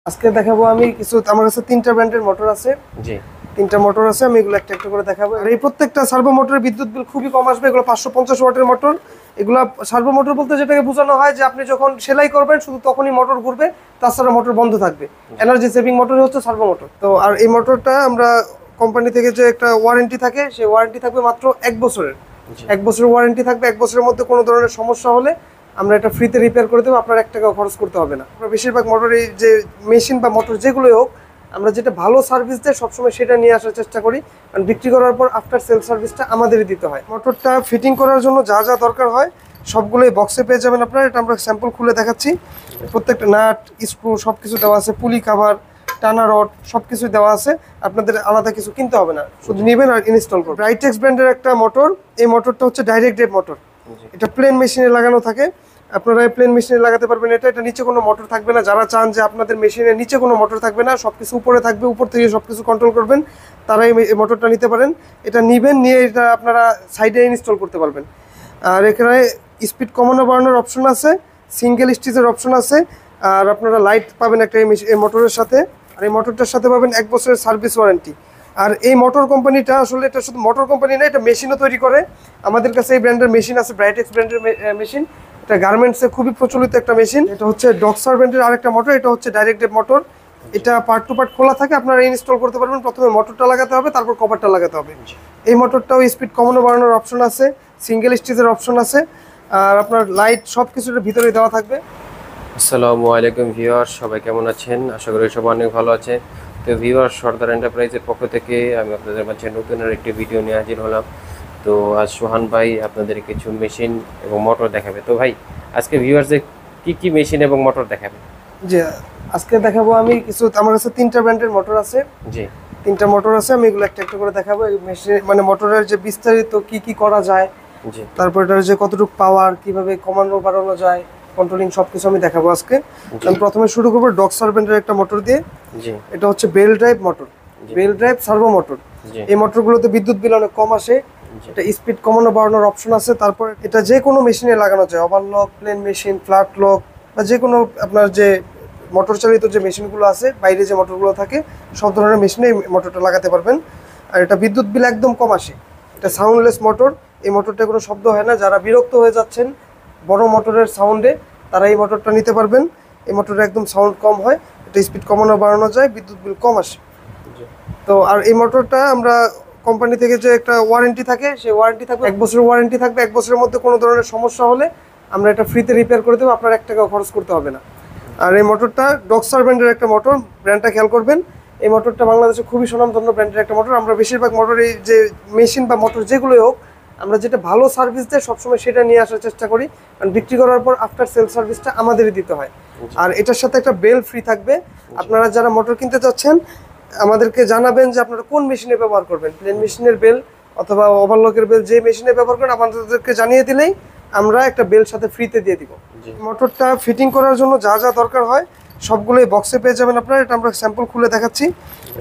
আজকে দেখাবো আমি কিছু আমার কাছে তিনটা ব্র্যান্ডের মোটর আছে। জি, তিনটা মোটর আছে, আমি এগুলো একটা একটা করে দেখাবো। আর এই প্রত্যেকটা সার্ভো মোটরের বিদ্যুৎ বিল খুবই কম আসবে। এগুলো 550 ওয়াটের মোটর। এগুলা সার্ভো মোটর বলতে যেটাকে বোঝানো হয় যে আপনি যখন সেলাই করবেন শুধু তখনই মোটর ঘুরবে, তাছাড়া মোটর বন্ধ থাকবে। এনার্জি সেভিং মোটর হচ্ছে সার্ভো মোটর। তো আর এই মোটরটা আমরা কোম্পানি থেকে যে একটা ওয়ারেন্টি থাকে, সেই ওয়ারেন্টি থাকবে মাত্র 1 বছরের। 1 বছরের ওয়ারেন্টি থাকবে। 1 বছরের মধ্যে কোনো ধরনের সমস্যা হলে আমরা এটা ফ্রিতে রিপেয়ার করে দেবো, আপনার 1 টাকাও খরচ করতে হবে না। আমরা বেশিরভাগ মোটর এই যে মেশিন বা মোটর যেগুলোই হোক, আমরা যেটা ভালো সার্ভিস দেয় সবসময় সেটা নিয়ে আসার চেষ্টা করি, কারণ বিক্রি করার পর আফটার সেল সার্ভিসটা আমাদেরই দিতে হয়। মোটরটা ফিটিং করার জন্য যা যা দরকার হয় সবগুলোই বক্সে পেয়ে যাবেন আপনারা। এটা আমরা স্যাম্পল খুলে দেখাচ্ছি। প্রত্যেকটা নাট, স্ক্রু সব কিছু দেওয়া আছে, পুলি কাভার, টানা রড সব কিছুই দেওয়া আছে। আপনাদের আলাদা কিছু কিনতে হবে না, শুধু নেবেন আর ইনস্টল করবেন। ব্রাইটেক্স ব্র্যান্ডের একটা মোটর। এই মোটরটা হচ্ছে ডাইরেক্ট ড্রাইভ মোটর। এটা প্লেন মেশিনে লাগানো থাকে, আপনারা প্লেন মেশিনে লাগাতে পারবেন। এটা নিচে কোনো মোটর থাকবে না। যারা চান যে আপনাদের মেশিনের নিচে কোনো মোটর থাকবে না, সবকিছু উপরে থাকবে, উপর থেকে সবকিছু কন্ট্রোল করবেন, তারাই এই মোটরটা নিতে পারেন। এটা নিবেন, নিয়ে এটা আপনারা সাইডে ইনস্টল করতে পারবেন। আর এখানে স্পিড কমানো বাড়ানোর অপশন আছে, সিঙ্গেল স্টিচের অপশন আছে। আর আপনারা লাইট পাবেন একটা এই মোটরের সাথে। আর এই মোটরটার সাথে পাবেন 1 বছরের সার্ভিস ওয়ারেন্টি। আর এই মোটর কোম্পানিটা আসলে এটা শুধু মোটর কোম্পানি না, এটা মেশিনও তৈরি করে। আমাদের কাছে এই ব্র্যান্ডের মেশিন আছে, ব্রাইটেক্স ব্র্যান্ডের মেশিন। এটা গার্মেন্টসে খুবই প্রচলিত একটা মেশিন। এটা হচ্ছে ডক্সার ব্র্যান্ডের আরেকটা মোটর। এটা হচ্ছে ডাইরেক্ট ড্রাইভ মোটর। এটা পার্ট টু পার্ট খোলা থাকে, আপনারা ইনস্টল করতে পারবেন। প্রথমে মোটরটা লাগাতে হবে, তারপর কভারটা লাগাতে হবে। এই মোটরটাও স্পিড কমানো বাড়ানোর অপশন আছে, সিঙ্গেল স্টিচের অপশন আছে। আর আপনার লাইট সব কিছুর ভিতরে দেওয়া থাকবে। আসসালামু আলাইকুম ভিউয়ার্স, সবাই কেমন আছেন? আশা করি সবাই অনেক ভালো আছে। তো ভিউয়ার্স, সর্দার এন্টারপ্রাইজের পক্ষ থেকে আমি আপনাদের মাঝে নতুন একটি ভিডিও নিয়ে হাজির হলাম। তো আজ সোহান ভাই আপনাদের কিছু মেশিন এবং মোটর দেখাবে। তো ভাই, আজকে ভিউয়ার্সদের কি মেশিন এবং মোটর দেখাবে? জি, আজকে দেখাবো আমি কিছু আমার কাছে তিনটা ব্র্যান্ডের মোটর আছে। জি, তিনটা মোটর আছে, আমি এগুলো একটা একটা করে দেখাবো। এই মেশিন মানে মোটরের যে বিস্তারিত কি করা যায়, জি, তারপর এটার যে কতটুকু পাওয়ার, কিভাবে কমানো বাড়ানো যায়, কন্ট্রোলিং সবকিছু আমি দেখাবো আজকে। আমি প্রথমে শুরু করবো ডক্সার ব্র্যান্ডের একটা মোটর দিয়ে। জি, এটা হচ্ছে belt drive motor, belt drive servo motor. এই মোটরগুলোতে বিদ্যুৎ বিল অনেক কম আসে। এটা স্পিড কমানো বাড়ানোর অপশন আছে। তারপর এটা যে কোনো মেশিনে লাগানো যায়, overlock, plain machine, flat lock বা যে কোনো আপনার যে মোটর চালিত যে মেশিনগুলো আছে, বাইরে যে মোটরগুলো থাকে, সব ধরনের মেশিনে এই মোটরটা লাগাতে পারবেন। আর এটা বিদ্যুৎ বিল একদম কম আসে। এটা সাউন্ডলেস মোটর। এই মোটরটা কোনো শব্দ হয় না। যারা বিরক্ত হয়ে যাচ্ছেন বড় মোটরের সাউন্ডে, তারা এই মোটরটা নিতে পারবেন। এই মোটরে একদম সাউন্ড কম হয়, এটা স্পিড কমানো বাড়ানো যায়, বিদ্যুৎ বিল কম আসে। তো আর এই মোটরটা আমরা কোম্পানি থেকে যে একটা ওয়ারেন্টি থাকে, সেই ওয়ারেন্টি থাকবে 1 বছরের ওয়ারেন্টি থাকবে। 1 বছরের মধ্যে কোনো ধরনের সমস্যা হলে আমরা এটা ফ্রিতে রিপেয়ার করে দেবো, আপনার 1 টাকাও খরচ করতে হবে না। আর এই মোটরটা ডক্সার ব্র্যান্ডের একটা মোটর, ব্র্যান্ডটা খেয়াল করবেন। এই মোটরটা বাংলাদেশে খুবই সুনামধন্য ব্র্যান্ডের একটা মোটর। আমরা বেশিরভাগ মোটর এই যে মেশিন বা মোটর যেগুলোই হোক, আমরা যেটা ভালো সার্ভিস দেয় সবসময় সেটা নিয়ে আসার চেষ্টা করি, কারণ বিক্রি করার পর আফটার সেল সার্ভিসটা আমাদেরই দিতে হয়। আর এটার সাথে একটা বেল ফ্রি থাকবে। আপনারা যারা মোটর কিনতে চাচ্ছেন আমাদেরকে জানাবেন যে আপনারা কোন মেশিনে ব্যবহার করবেন, প্লেন মেশিনের বেল অথবা ওভারলকের বেল, যে মেশিনে ব্যবহার করেন আমাদেরকে জানিয়ে দিলেই আমরা একটা বেল সাথে ফ্রিতে দিয়ে দিব। মোটরটা ফিটিং করার জন্য যা যা দরকার হয় সবগুলোই বক্সে পেয়ে যাবেন আপনারা। এটা আমরা স্যাম্পল খুলে দেখাচ্ছি।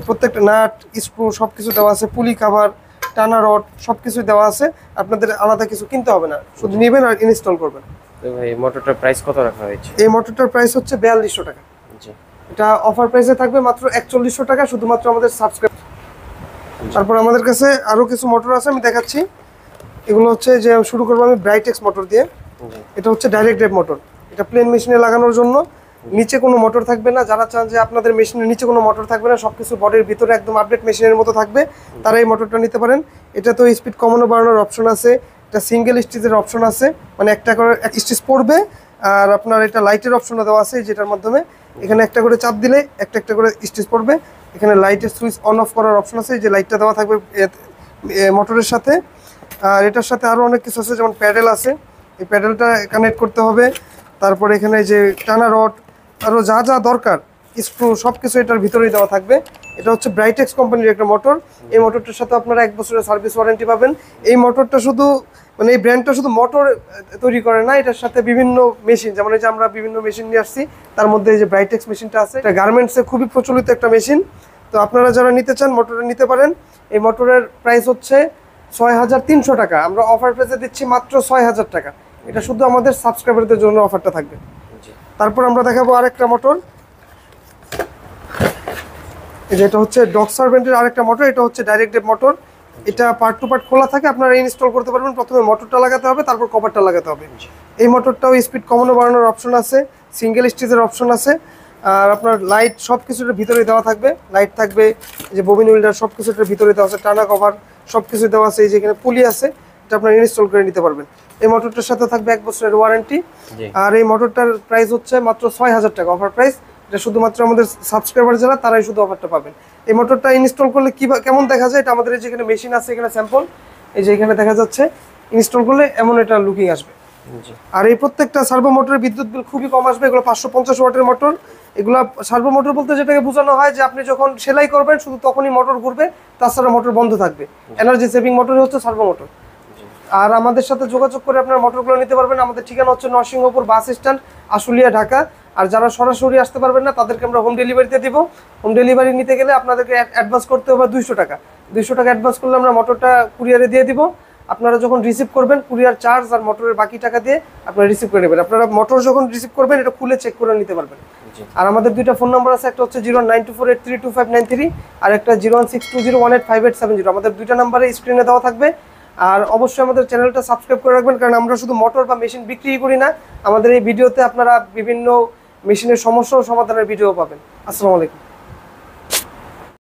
প্রত্যেকটা নাট, স্ক্রু সব কিছু দেওয়া আছে, পুলি কাভার, টানা রড সব কিছুই দেওয়া আছে। আপনাদের আলাদা কিছু কিনতে হবে না, শুধু নেবেন আর ইনস্টল করবেন। তো ভাই, মোটরটার প্রাইস কত রাখা হয়েছে? এই মোটরটার প্রাইস হচ্ছে 4200 টাকা। জি, এটা অফার প্রাইসে থাকবে মাত্র 4100 টাকা, শুধুমাত্র আমাদের সাবস্ক্রাইব। তারপর আমাদের কাছে আরও কিছু মোটর আছে, আমি দেখাচ্ছি। এগুলো হচ্ছে যে শুরু করবো আমি ব্রাইটেক্স মোটর দিয়ে। এটা হচ্ছে ডাইরেক্ট ড্রাইভ মোটর। এটা প্লেন মেশিনে লাগানোর জন্য, নিচে কোনো মোটর থাকবে না। যারা চান যে আপনাদের মেশিনের নিচে কোনো মোটর থাকবে না, সব কিছু বডির ভিতরে একদম আপডেট মেশিনের মতো থাকবে, তারা এই মোটরটা নিতে পারেন। এটা তো স্পিড কমানো বাড়ানোর অপশন আছে, এটা সিঙ্গেল স্টিচের অপশন আছে, মানে একটা করে এক স্টিচ পড়বে। আর আপনার এটা লাইটের অপশনও দেওয়া আছে, যেটার মাধ্যমে এখানে একটা করে চাপ দিলে একটা একটা করে স্টিচ পড়বে। এখানে লাইটের সুইচ অন অফ করার অপশন আছে, যে লাইটটা দেওয়া থাকবে মোটরের সাথে। আর এটার সাথে আরও অনেক কিছু আছে, যেমন প্যাডেল আছে, এই প্যাডেলটা কানেক্ট করতে হবে। তারপরে এখানে যে টানা রড, আরও যা যা দরকার, স্ক্রু সব কিছু এটার ভিতরেই দেওয়া থাকবে। এটা হচ্ছে ব্রাইটেক্স কোম্পানির একটা মোটর। এই মোটরটার সাথে আপনারা 1 বছরের সার্ভিস ওয়ারেন্টি পাবেন। এই মোটরটা শুধু মানে এই ব্র্যান্ডটা শুধু মোটর তৈরি করে না, এটার সাথে বিভিন্ন মেশিন, যেমন এই যে আমরা বিভিন্ন মেশিন নিয়ে আসছি, তার মধ্যে এই যে ব্রাইটেক্স মেশিনটা আছে। এটা গার্মেন্টসে খুবই প্রচলিত একটা মেশিন। তো আপনারা যারা নিতে চান মোটরটা নিতে পারেন। এই মোটরের প্রাইস হচ্ছে 6300 টাকা। আমরা অফার প্রাইসে দিচ্ছি মাত্র 6000 টাকা। এটা শুধু আমাদের সাবস্ক্রাইবারদের জন্য অফারটা থাকবে। তারপর আমরা দেখাবো আরেকটা মোটর। এই যে এটা হচ্ছে ডগ সার্ভেন্টের আরেকটা মোটর, এটা হচ্ছে ডাইরেক্ট ড্রাইভ মোটর। এটা পার্ট টু পার্ট খোলা থাকে, আপনারা ইনস্টল করতে পারবেন। প্রথমে মোটরটা লাগাতে হবে, তারপর কভারটা লাগাতে হবে। এই মোটরটাও স্পিড কমানো বাড়ানোর অপশন আছে, সিঙ্গেল স্টেজের অপশন আছে। আর আপনার লাইট সব কিছুটার ভিতরে দেওয়া থাকবে, লাইট থাকবে, যে ববিন হোল্ডার সব কিছুটার ভিতরে দেওয়া আছে, টানা কভার সব কিছু দেওয়া আছে। এই যে এখানে পুলি আছে, এটা আপনারা ইনস্টল করে নিতে পারবেন। এই মোটরটার সাথে থাকবে 1 বছরের ওয়ারেন্টি। আর এই মোটরটার প্রাইস হচ্ছে মাত্র 6000 টাকা, অফার প্রাইস। এটা শুধুমাত্র আমাদের সাবস্ক্রাইবার যারা তারাই শুধু অফারটা পাবেন। এই মোটরটা ইনস্টল করলে কেমন দেখা যায়, এটা আমাদের যেখানে মেশিন আছে এখানে স্যাম্পল, এই যে এখানে দেখা যাচ্ছে। ইনস্টল করলে এমন এটা লুকিং আসবে। আর এই প্রত্যেকটা সার্ভো মোটরের বিদ্যুৎ বিল খুবই কম আসবে। এগুলো 550 ওয়াটের মোটর। এগুলা সার্ভো মোটর বলতে যেটাকে বোঝানো হয় যে আপনি যখন সেলাই করবেন শুধু তখনই মোটর ঘুরবে, তাছাড়া মোটর বন্ধ থাকবে। এনার্জি সেভিং মোটরই হচ্ছে সার্ভো মোটর। আর আমাদের সাথে যোগাযোগ করে আপনার মোটরগুলো নিতে পারবেন। আমাদের ঠিকানা হচ্ছে নরসিংহপুর বাস স্ট্যান্ড, আশুলিয়া, ঢাকা। আর যারা সরাসরি আসতে পারবেন না তাদেরকে আমরা হোম ডেলিভারিতে দিব। হোম ডেলিভারি নিতে গেলে আপনাদেরকে অ্যাডভান্স করতে হবে 200 টাকা। 200 টাকা অ্যাডভান্স করলে আমরা মোটরটা কুরিয়ারে দিয়ে দিব। আপনারা যখন রিসিভ করবেন কুরিয়ার চার্জ আর মোটরের বাকি টাকা দিয়ে আপনারা রিসিভ করে নেবেন। আপনারা মোটর যখন রিসিভ করবেন এটা খুলে চেক করে নিতে পারবেন। আর আমাদের দুইটা ফোন নাম্বার আছে, একটা হচ্ছে 09248325593 আর একটা 01620185870। আমাদের দুইটা নাম্বারে স্ক্রিনে দেওয়া থাকবে। আর অবশ্যই আমাদের চ্যানেলটা সাবস্ক্রাইব করে রাখবেন, কারণ আমরা শুধু মোটর বা মেশিন বিক্রি করি না, আমাদের এই ভিডিওতে আপনারা বিভিন্ন মেশিনের সমস্যা ও সমাধানের ভিডিও পাবেন। আসসালামু আলাইকুম।